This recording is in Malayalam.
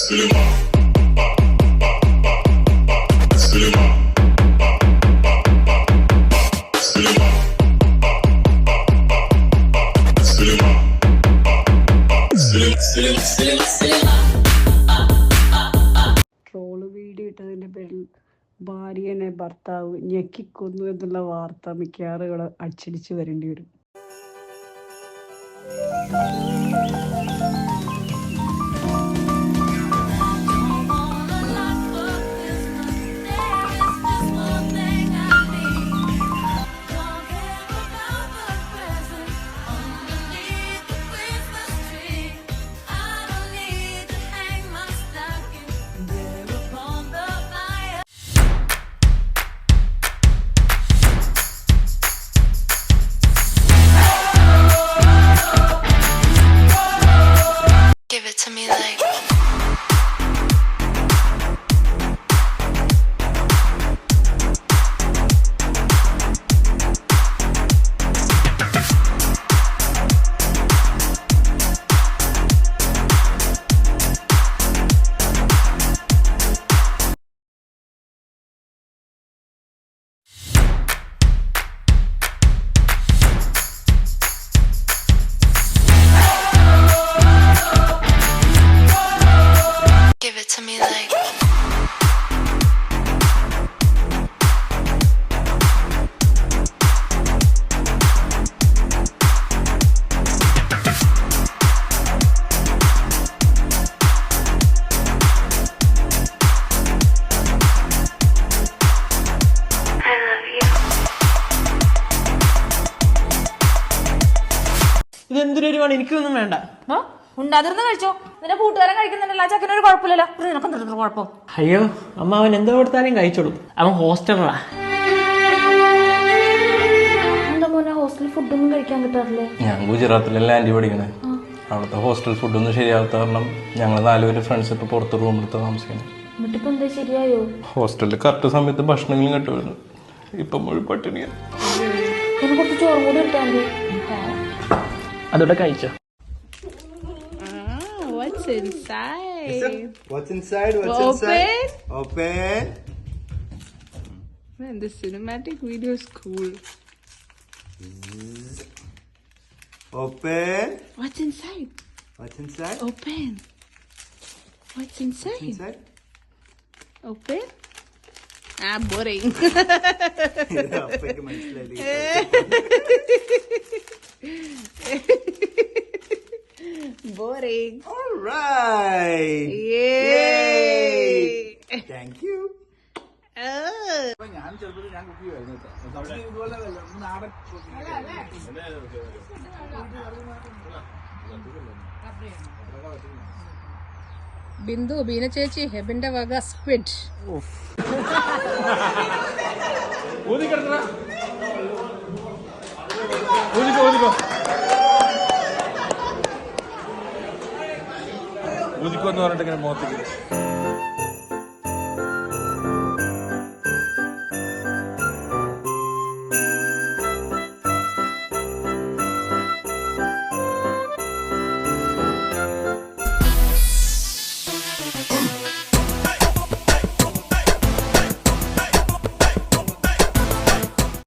ട്രോള് വീഡിയോ ഇട്ടതിന്റെ പേരിൽ ഭാര്യനെ ഭർത്താവ് ഞെക്കിക്കൊന്നു എന്നുള്ള വാർത്ത മിക്കവാറുകൾ അച്ചടിച്ച് വരേണ്ടി വരും. Give it to me like give it to me like I love you. ഇതെന്തൊരു എനിക്കൊന്നും വേണ്ട. ഉണ്ടാതിരുന്ന് കഴിച്ചോ. നിന്റെ കൂട്ടുകാരൻ കഴിക്കുന്നുണ്ടല്ലോ, ആ ചക്കനൊരു കുഴപ്പമില്ലല്ലോ. നിനക്ക് എന്തെങ്കിലും കുഴപ്പം? അയ്യോ അമ്മ, അവൻ എന്തോ കൊടുത്താലും കഴിച്ചോളൂ. അവൻ ഹോസ്റ്റലാ. എന്താ മോനെ ഹോസ്റ്റലിൽ ഫുഡൊന്നും കഴിക്കാൻ കിട്ടാറില്ലേ? ഞാൻ ഗുജറാത്തിലല്ലേ ആൻറ്റി പഠിക്കണേ. അവിടുത്തെ ഹോസ്റ്റൽ ഫുഡൊന്നും ശരിയാവാത്ത കാരണം ഞങ്ങൾ 4 പേര് ഫ്രണ്ട്സ് ഇപ്പോൾ പുറത്ത് റൂം എടുത്ത് താമസിക്കണം. എന്നിട്ടിപ്പോ എന്താ ശരിയായോ? ഹോസ്റ്റലിൽ കറക്റ്റ് സമയത്ത് ഭക്ഷണങ്ങളും കിട്ടുമായിരുന്നു. ഇപ്പം മുഴുവൻ പട്ടിണിയാണ്. പിന്നെ കുറച്ച് ചോറും കൂടി ഇട്ടാൽ അതോടെ കഴിച്ചോ. What's inside? What's inside? Open. Man, this cinematic video is cool. Open. What's inside? Open. What's inside? Open. Boring. അപ്പയ്ക്ക് മനസ്സിലായില്ല. Boring. All right. Yay. Thank you. ഞാൻ ചെറുപ്പത്തിൽ ഞാൻ കുക്ക് ചെയ്യുമായിരുന്നു. ഇതുപോലെ നാടൻ ബിന്ദു ബീന ചേച്ചി ഹെബിന്റെ വക സ്ക്വിഡ്. ഊതിക്കോന്ന് പറഞ്ഞിട്ട് ഇങ്ങനെ മുഖത്തേക്ക്